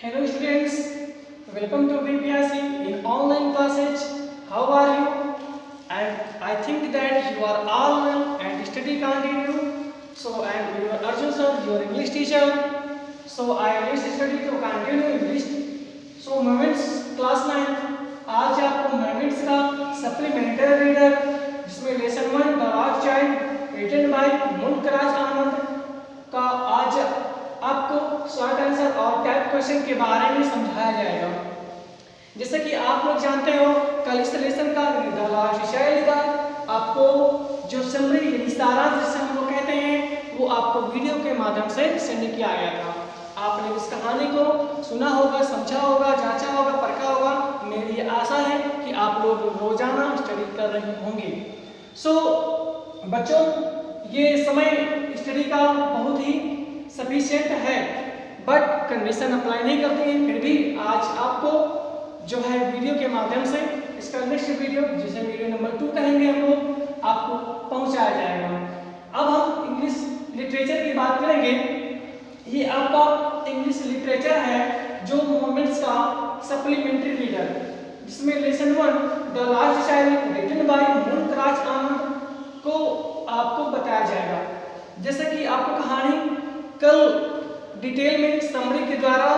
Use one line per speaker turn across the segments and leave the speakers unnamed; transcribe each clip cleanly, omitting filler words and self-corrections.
Hello students, welcome to BPSC in online classes. How are you? And I think that you are all well and study continue. So I am your Arjun sir, your English teacher. So I wish study to continue English. So moments class 9 आज आपको moments का supplementary reader जिसमें lesson 1 the last child written by Mulkraj Anand का आज आपको short answer और type question के बारे में समझाया जाएगा। जैसे कि आप लोग जानते हो कल इस लेसन का द लास्ट चाइल्ड का आपको जो समरी यानी सारांश जिसे हम लोग कहते हैं वो आपको वीडियो के माध्यम से सेंड किया गया था। आपने इस कहानी को सुना होगा, समझा होगा, जांचा होगा, परखा होगा। मेरी आशा है कि आप लोग रोजाना स्टडी कर रहे होंगे। बच्चों ये समय स्टडी का बहुत ही सफिशिएंट है, बट कंडीशन अप्लाई नहीं करती है। फिर भी आज आपको जो है वीडियो के माध्यम से इसका नेक्स्ट वीडियो जिसे वीडियो नंबर 2 कहेंगे हम लोग आपको पहुंचाया जाएगा। अब हम इंग्लिश लिटरेचर की बात करेंगे। ये आपका इंग्लिश लिटरेचर है जो मोमेंट्स का सप्लीमेंट्री रीडर जिसमें lesson 1 the last child written by Mulkraj Anand को आपको बताया जाएगा। जैसे कि आपको कहानी कल डिटेल में समरी के द्वारा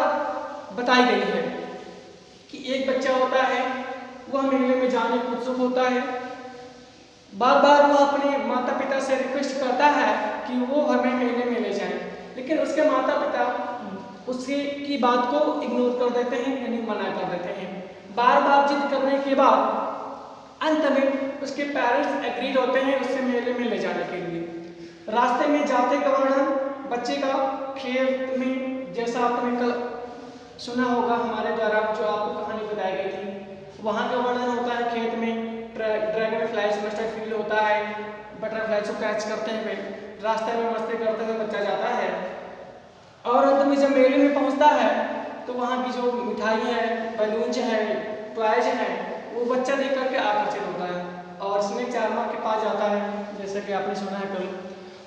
बताई गई है कि एक बच्चा होता है, वह मेले में जाने को उत्सुक होता है। बार बार वह अपने माता पिता से रिक्वेस्ट करता है कि वो हमें मेले में ले जाएं, लेकिन उसके माता पिता उसकी की बात को इग्नोर कर देते हैं यानी मना कर देते हैं। बार बार जिद करने के बाद अंत में उसके पेरेंट्स एग्रीड होते हैं उसे मेले में ले जाने के लिए। रास्ते में जाते का वर्णन बच्चे का खेत में, जैसा आपने कल सुना होगा हमारे द्वारा जो आपको कहानी बताई गई थी, वहाँ का वर्णन होता है खेत में ड्रैगन फ्लाइज मस्टर्ड फील होता है, बटरफ्लाइज को कैच करते हुए रास्ते में मस्ती करते हुए बच्चा जाता है और अंत में जब मेले में पहुंचता है तो वहाँ की जो मिठाई है, बैलून्स है, टॉयज है, वो बच्चा देख करके आकर्षित होता है और स्नेक चार्मर के पास जाता है जैसे कि आपने सुना है कल।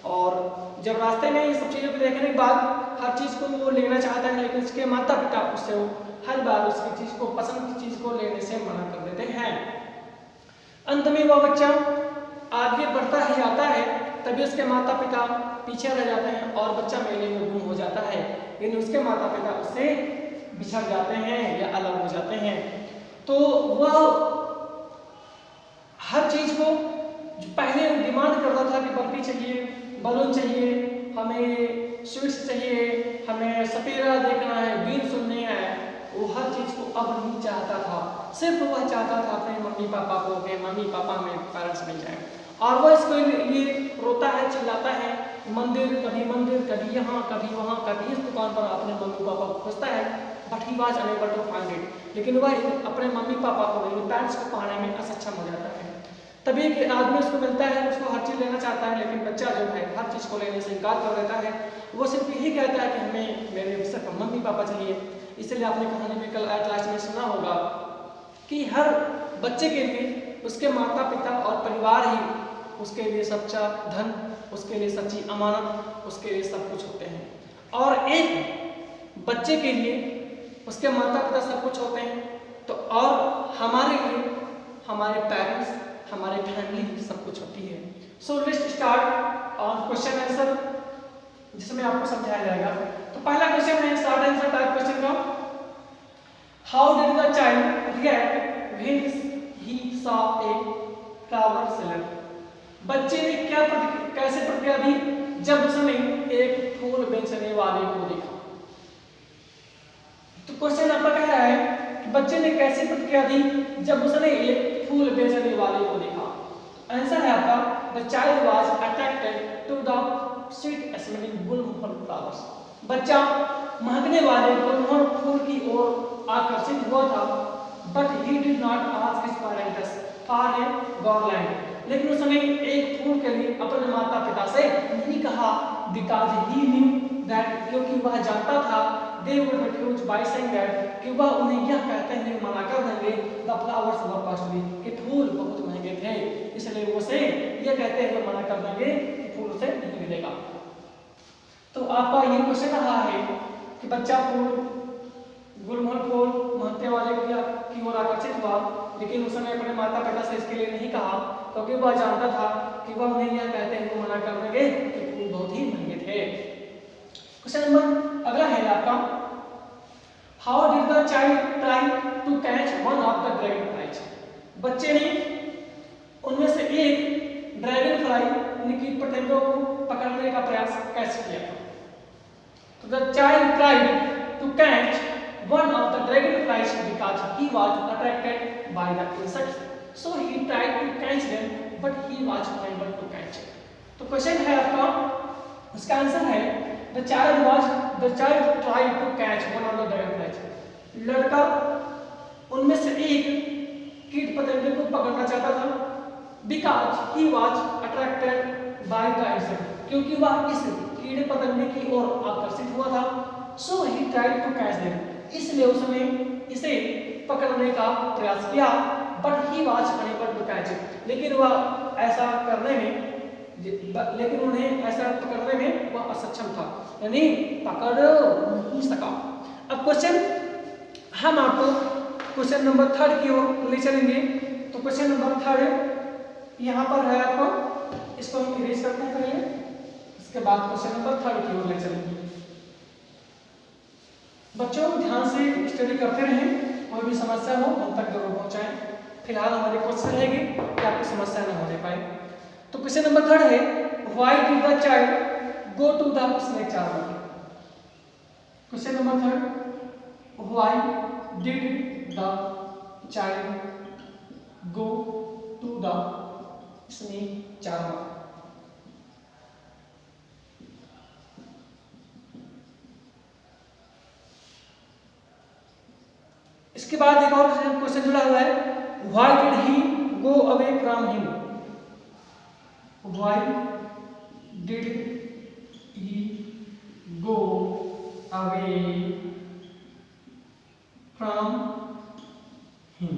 और जब रास्ते में ये सब चीज़ों को देखने के बाद हर चीज़ को वो लेना चाहता है, लेकिन उसके माता पिता उससे वो हर बार उसकी चीज़ को, पसंद की चीज़ को लेने से मना कर देते हैं। अंत में वह बच्चा आगे बढ़ता ही जाता है, तभी उसके माता पिता पीछे रह जाते हैं और बच्चा मेले में गुम हो जाता है, लेकिन उसके माता पिता उससे बिछड़ जाते हैं या अलग हो जाते हैं। तो वह हर चीज़ को जो पहले डिमांड करता था कि बर्फी चाहिए, बलून चाहिए, हमें स्वीट्स चाहिए, हमें सपेरा देखना है, बीन सुननी है, वो हर चीज़ को अब नहीं चाहता था। सिर्फ वह चाहता था अपने मम्मी पापा को कि मम्मी पापा में पेरेंट्स मिल जाए और वह इसके लिए रोता है, चिल्लाता है। मंदिर कभी यहाँ कभी वहाँ, कभी इस दुकान पर अपने मम्मी पापा को खोजता है, but he was unable to find it. लेकिन वह अपने मम्मी पापा को, पेरेंट्स को पाने में असक्षम हो जाता है। तभी एक आदमी उसको मिलता है, उसको हर चीज़ लेना चाहता है, लेकिन बच्चा जो है हर चीज़ को लेने से इनकार कर देता है। वो सिर्फ यही कहता है कि हमें मेरे सिर्फ मम्मी पापा चाहिए। इसलिए आपने कहानी में कल क्लास में सुना होगा कि हर बच्चे के लिए उसके माता पिता और परिवार ही उसके लिए सच्चा धन, उसके लिए सच्ची अमानत, उसके लिए सब कुछ होते हैं। और एक बच्चे के लिए उसके माता पिता सब कुछ होते हैं, तो और हमारे लिए हमारे पेरेंट्स, हमारे फैमिली सब कुछ होती है। So let's start on question answer जिसमें आपको समझाया जाएगा। तो पहला क्वेश्चन है शॉर्ट आंसर टाइप क्वेश्चन का। How did the child react when he saw a flower seller? बच्चे ने कैसे प्रतिक्रिया दी जब उसने एक फूल बेचने वाले को देखा? तो क्वेश्चन आपका कह रहा है कि बच्चे ने कैसे प्रतिक्रिया दी जब उसने एक फूल बेचने वाले को देखा। आंसर है आपका the child was attracted to the sweet smelling gulmohar flowers. बच्चा महकने वाले गुलमोहर फूल की ओर आकर्षित हुआ था, but he did not ask his parents for a garland. लेकिन उसने एक फूल के लिए अपने माता पिता से नहीं कहा, बिकॉज ही न्यू दैट, क्योंकि वह जानता था they would refuse by saying that, कि वह उन्हें यह कहते हुए मना कर देंगे द फ्लावर्स वर कॉस्टली, कि फूल बहुत महंगे थे, इसलिए वो से यह कहते हुए मना कर देंगे कि फूल उसे नहीं मिलेगा। तो आपका ये क्वेश्चन रहा है कि बच्चा फूल गुलमोहर फूल महत्ते वाले की ओर आकर्षित हुआ, लेकिन उसने अपने माता पिता से इसके लिए नहीं कहा, क्योंकि वह जानता था कि वह उन्हें यह कहते हुए मना कर देंगे कि फूल बहुत ही महंगे थे। क्वेश्चन नंबर अगला है आपका, how did the child try to catch one of the dragonflies. बच्चे ने उनमें से एक ड्रैगन फ्लाई यानी कि पतंगों को पकड़ने का प्रयास कैसे किया था। तो the child tried to catch one of the dragonflies because he was attracted by the insects, so he tried to catch them but he was unable to catch it। तो क्वेश्चन है आपका, इसका आंसर है the child tried to catch one of the dragonflies। लड़का उनमें से एक कीट पतंगे को पकड़ना चाहता था because he was attracted by the insect, क्योंकि वह इस कीड़े पतंगे की ओर आकर्षित हुआ था। so he tried to catch them, इसलिए उसने इसे पकड़ने का प्रयास किया but he was unable to catch it, लेकिन उन्हें ऐसा पकड़ने में वह असक्षम था, यानी पकड़ नहीं सका। अब क्वेश्चन हम आपको क्वेश्चन नंबर 3 की ओर ले चलेंगे। तो क्वेश्चन नंबर 3 यहाँ पर है आपको, इसको हम इरेज करते हैं पहले, इसके बाद क्वेश्चन नंबर 3 की ओर ले चलेंगे। बच्चों ध्यान से स्टडी करते रहें, कोई भी समस्या हो हम तक जरूर पहुंचाएं। फिलहाल हमारी कोशिश रहेगी कि आपकी समस्या न होने पाए। तो क्वेश्चन नंबर 3 है, why did the child go to the snake charmer. Question number 3, why did the child go to the snake charmer. इसके बाद एक और क्वेश्चन जुड़ा हुआ है, why did he go away from him. Why did he go away from him.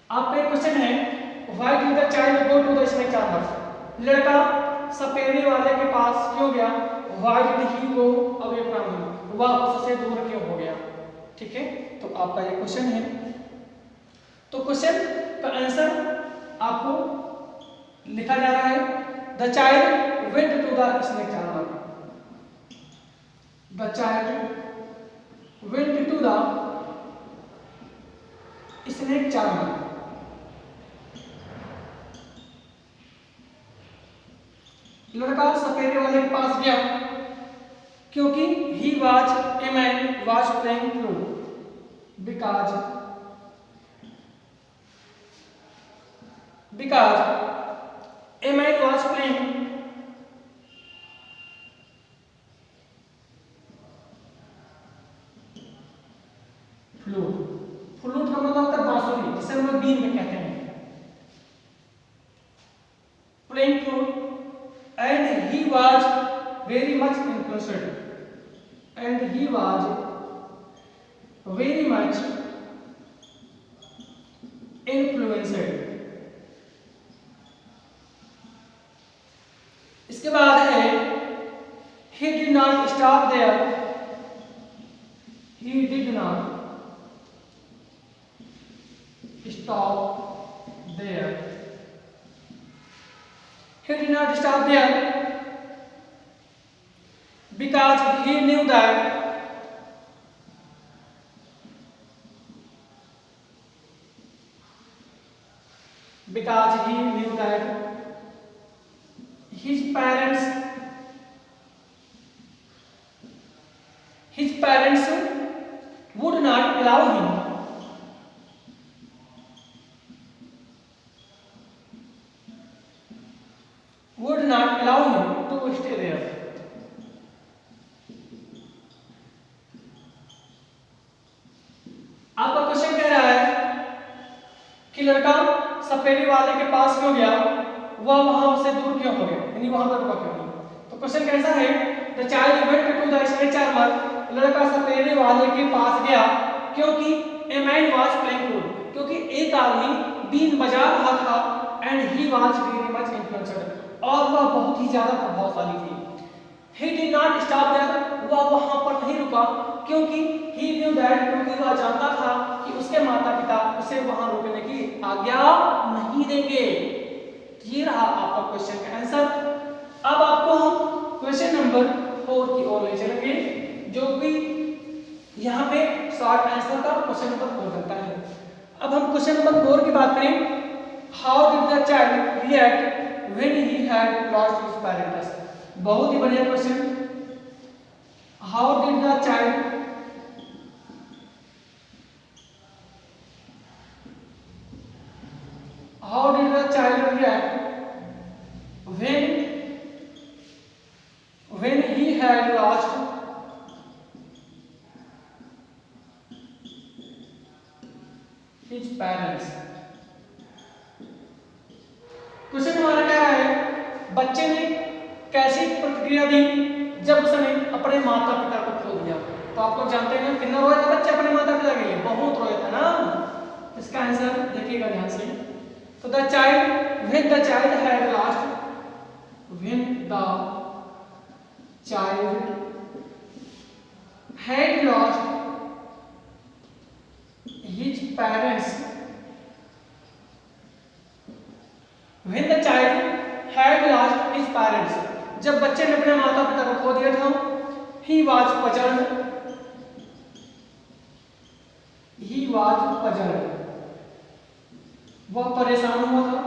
आपका एक question है, why did the child go to the snake charmer. लड़का सपेरे वाले के पास क्यों गया। Why did he go away from him, वह उससे दूर क्यों हो गया। ठीक है, तो आपका ये क्वेश्चन है। तो क्वेश्चन का आंसर आपको लिखा जा रहा है, the child went to the snake charmer. The child went to the snake charmer. लड़का सपेरे वाले के पास गया क्योंकि he was a man was playing flute, because a man was playing flute। Flute का मतलब होता है बांसुरी, जिसे हम लोग बीन में कहते हैं। playing flute and he was very much influenced, and he was very much influenced। इसके बाद है, he did not stop there, he did not stop there, he did not stop there because he knew that his parents would not allow him to stay there। आपका question कह रहा है कि लड़का सपेरे वाले के पास क्यों गया, वह वहां से दूर क्यों हो गया, यानी वहां पर रुका क्यों नहीं। तो क्वेश्चन कैसा है, the child went to the snake charmer. लड़का सपेरे वाले के पास गया क्योंकि a man was playing flute, क्योंकि एक आदमी बीन बजा रहा था, and he was very much influenced, और वह बहुत ही ज्यादा प्रभावशाली थी। He did not stop there. वह वहां पर नहीं रुका क्योंकि he knew that, क्योंकि वह जानता था कि उसके माता पिता उसे वहां रुकने की आज्ञा नहीं देंगे। ये रहा आपका क्वेश्चन का आंसर। अब आपको हम क्वेश्चन नंबर 4 की ओर ले चलेंगे, जो कि यहाँ पे शॉर्ट आंसर का क्वेश्चन नंबर 4 बनता है। अब हम क्वेश्चन नंबर 4 की बात करें, how did the child react when he had lost his parents. बहुत ही बढ़िया question. How did the child react when he had lost his parents। Question हमारा क्या है, बच्चे ने कैसी प्रतिक्रिया दी जब उसने अपने माता पिता को खो दिया। तो आप लोग जानते हैं कितना रोया था बच्चे अपने माता पिता के लिए, बहुत रोया था ना। इसका आंसर देखिएगा ध्यान से। तो the child when the child had lost his parents, when the child had lost his parents, जब बच्चे ने अपने माता पिता को खो दिया था, he was puzzled, वह परेशान हुआ था।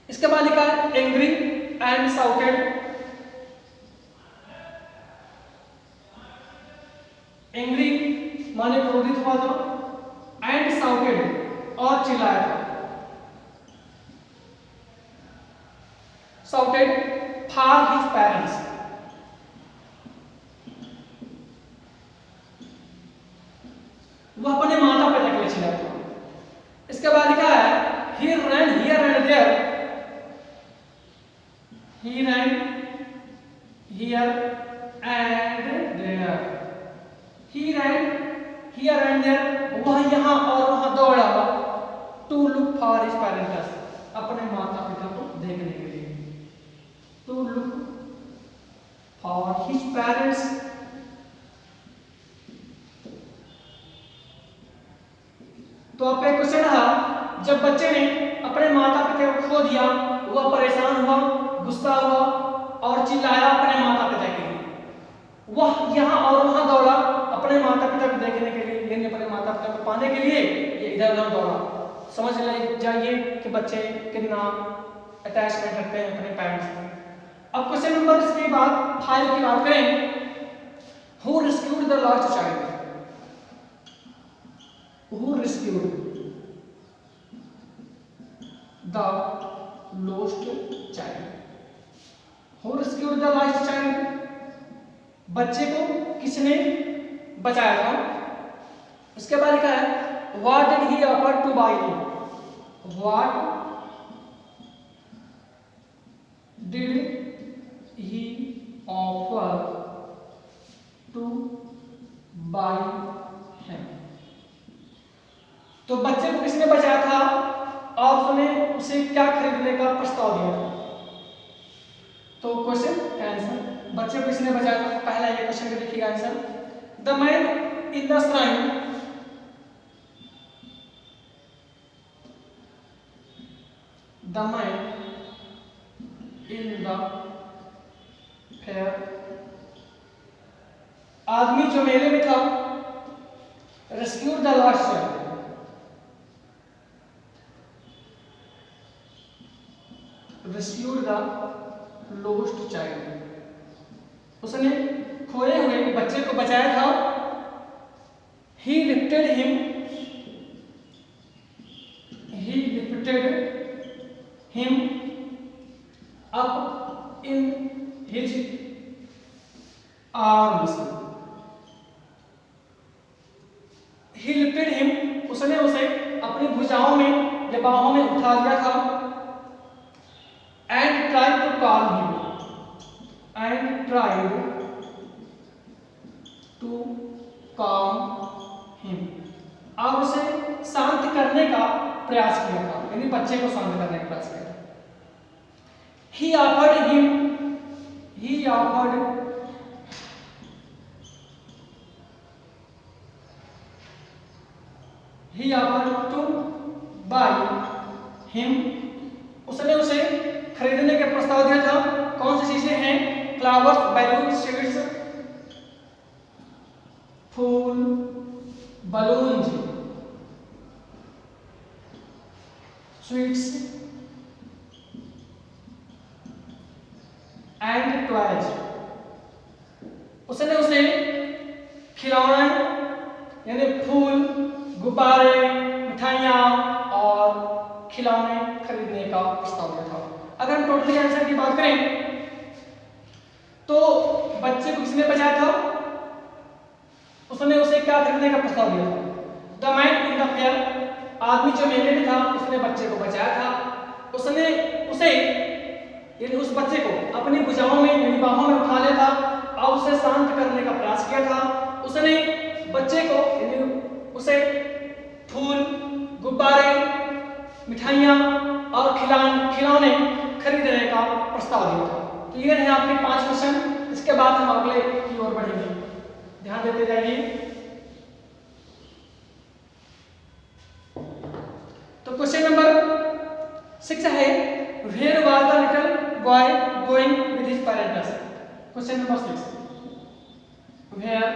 इसके बाद लिखा है एंग्री एंड शाउटेड। एंग्री माने क्रोधित हुआ था, एंड शाउटेड और चिल्लाया था। शाउटेड फॉर हिज पेरेंट्स, वह अपने माता पिता के लिए चिल्लाया था। इसके बाद लिखा है he ran here and there, he ran here and there, he ran here and there, वह यहाँ और वहाँ दौड़ा to look for his parents, अपने माता पिता को देखने के लिए। to look for his parents, तो आपका क्वेश्चन है, जब बच्चे ने अपने माता पिता को खो दिया, वह परेशान हुआ, गुस्सा हुआ और चिल्लाया अपने माता पिता के लिए। वह यहाँ और वहाँ दौड़ा अपने माता पिता को देखने के लिए, यानी अपने माता पिता को पाने के लिए ये इधर उधर दौड़ा। समझ ले जाइए कि बच्चे कितना अटैचमेंट रखते हैं अपने पेरेंट्स से। अब क्वेश्चन नंबर इसके बाद 5 की बात करें, who rescued the lost child. Who rescued the lost child? Who rescued the lost child? बच्चे को किसने बचाया था? इसके बाद लिखा है What did he offer to buy him? What did he offer to buy him? तो बच्चे को किसने बचाया था और उसने उसे क्या खरीदने का प्रस्ताव दिया था। तो क्वेश्चन का आंसर, बच्चे को किसने बचाया था, पहला ये क्वेश्चन का देखिएगा answer. The man in the shrine, the man in the fair, आदमी जो मेले में था। Rescued the lost child, rescued the lost child, उसने खोए हुए बच्चे को बचाया था। he lifted him up in his arms, he lifted him, उसने उसे अपनी भुजाओं में या बाहों में उठा लिया था। and tried to calm him, और उसे शांत करने का प्रयास किया था, यानी बच्चे को शांत करने का प्रयास किया था। he offered to buy him, उसने उसे खरीदने का प्रस्ताव दिया था। कौन सी चीजें हैं? फ्लावर्स, बैलून, स्वीट्स, फूल, बलून, स्वीट्स एंड टॉयज। उसने उसे खिलौने यानी फूल, गुब्बारे, मिठाइयाँ और खिलौने खरीदने का प्रस्ताव दिया था। अगर हम टोटली आंसर की बात करें तो बच्चे को किसने बचाया था? उसने उसे क्या खरीदने का प्रस्ताव दिया था? The man in the fair, आदमी जो मेले में था उसने बच्चे को बचाया था। उसने उसे यानी उस बच्चे को अपनी भुजाओं में यानी बाहों में उठा लिया था और उसे शांत करने का प्रयास किया था। उसने बच्चे को यानी उसे फूल, गुब्बारे, मिठाइयाँ और खिलौने खरीदने का प्रस्ताव दिया था। तो ये है आपके 5 क्वेश्चन। इसके बाद हम अगले की ओर बढ़ेंगे, ध्यान देते जाइए। तो क्वेश्चन नंबर 6 है, where was the little boy going with his parents? Question number 6, where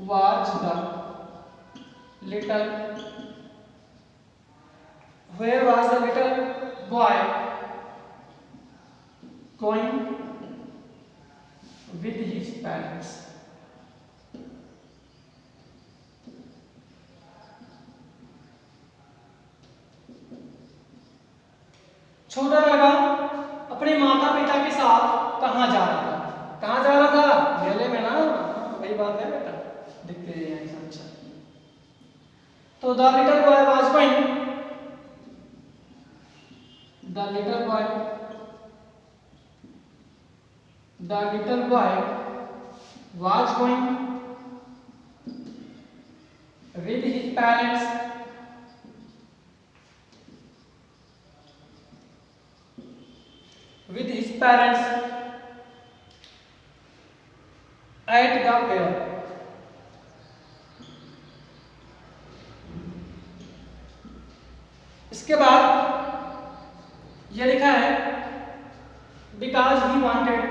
was the little boy going with his parents? छोटा लड़का अपने माता पिता के साथ कहाँ जा रहा था? कहाँ जा रहा था? मेले में ना, वही बात है बेटा, दिखते हैं अच्छा। तो the little boy was going, the little boy was going with his parents at the fair. इसके बाद ये लिखा है because he wanted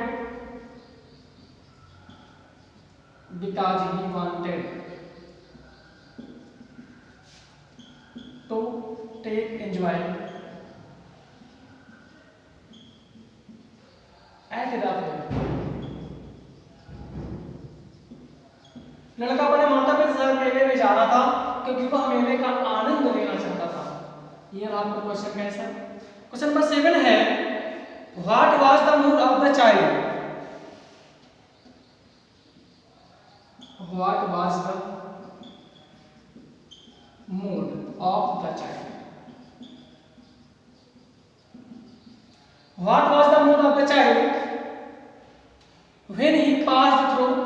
to take enjoy at the fair. लड़का अपने माता पिता के साथ मेले में जा रहा था क्योंकि वह मेले का आनंद लेना चाहता था। ये आपका क्वेश्चन कैसा? क्वेश्चन नंबर 7 है, what was the mood off the child? What was the mood of the child? What was the mood of the child when he passed through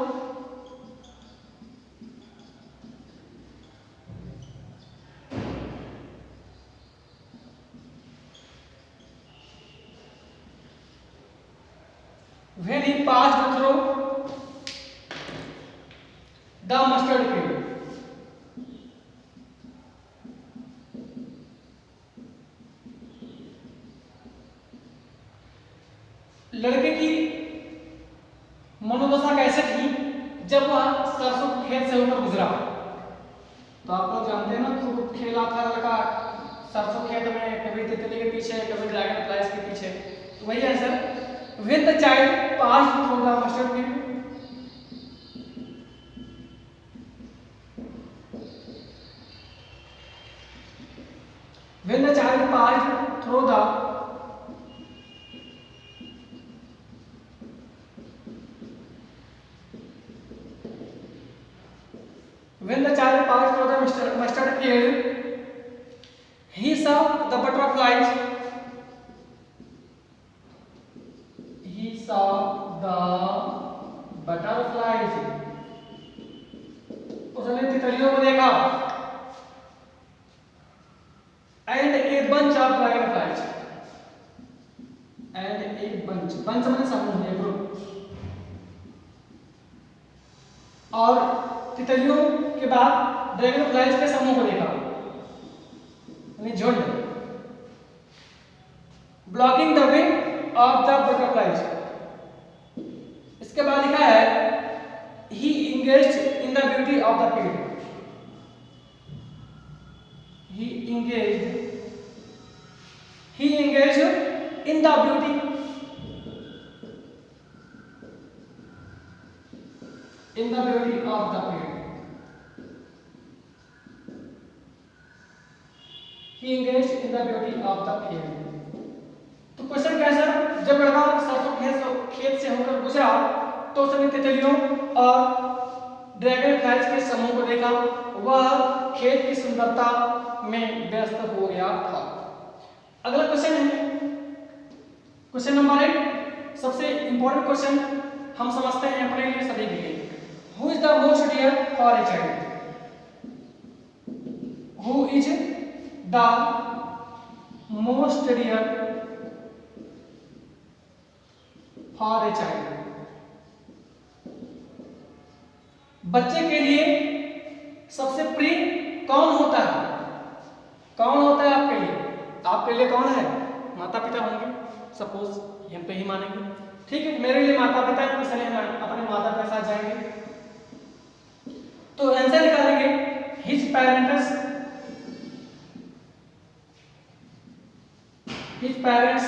the mustard field? लड़के की मनोदशा कैसे थी जब वह सरसों खेत से होकर गुजरा? तो आप लोग जानते हैं ना, खूब खेला था लड़का सरसों खेत में, कभी तितली के पीछे, कभी ड्रैगन फ्लाइज के पीछे। तो वही answer, when the child passed through the mustard field, when the child passed through the mustard field, he saw the butterflies. He saw the butterflies. उसने तितलियों को देखा। And a bunch of dragonflies. And a bunch माने समूह, एक group. और तितलियों के बाद ड्रैगन फ्लाइज के समूह को देखा, यानी झुंड। Blocking the way of the butterflies, इसके बाद लिखा है he engaged in the beauty of the field, he engaged in the beauty of the field, he engaged in the beauty of the field। तो क्वेश्चन क्या है sir, जब लड़का सरसों खेत से होकर गुजरा तो उसने तितलियों और ड्रैगन फ्लाइज के समूह को देखा, वह खेत की सुंदरता में व्यस्त हो गया था। अगला क्वेश्चन है क्वेश्चन नंबर 8, सबसे इंपॉर्टेंट क्वेश्चन हम समझते हैं अपने लिए सभी के लिए। Who is the most dear for a child, who is the most dear for a child, बच्चे के लिए सबसे प्रिय कौन होता है? कौन होता है आपके लिए? आपके लिए कौन है? माता पिता होंगे, सपोज हम पे ही मानेंगे, ठीक है। मेरे लिए माता पिता है, इसलिए हम अपने माता पिता के साथ जाएंगे। तो आंसर निकालेंगे his parents, his parents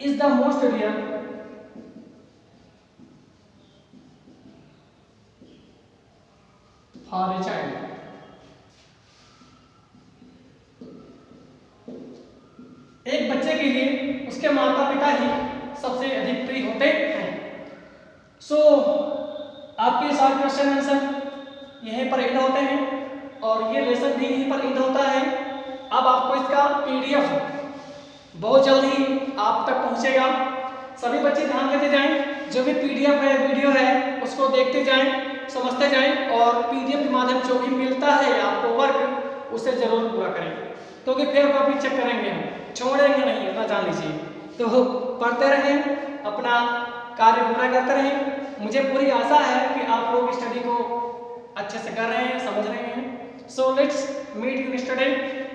is the most dear for a child. एक बच्चे के लिए उसके माता पिता ही सबसे अधिक प्रिय होते हैं। सो आपके सारे क्वेश्चन आंसर यहीं पर एंड होते हैं और ये लेसन भी यहीं पर एंड होता है। अब आपको इसका पीडीएफ बहुत जल्द ही आप तक पहुंचेगा। सभी बच्चे ध्यान देते जाएं, जो भी पीडीएफ है, वीडियो है, उसको देखते जाएं, समझते जाएं और पीडीएफ के माध्यम से जो भी मिलता है आपको वर्क, उसे जरूर पूरा करें, क्योंकि फिर कॉपी चेक करेंगे, हम छोड़ेंगे नहीं, इतना जान लीजिए। तो पढ़ते रहें, अपना कार्य पूरा करते रहें। मुझे पूरी आशा है कि आप लोग स्टडी को अच्छे से कर रहे हैं, समझ रहे हैं। So let's meet in study.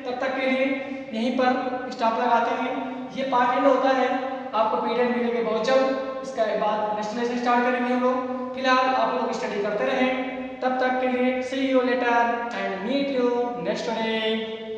तब तक के लिए यहीं पर स्टॉप लगाते हैं। ये पार्ट एंड होता है, आपको पीडीएफ मिलेंगे बहुत जल्द। इसके बाद नेक्स्ट लेसन स्टार्ट करेंगे हम लोग। फिलहाल आप लोग स्टडी करते रहें। तब तक के लिए see you later and meet you next day.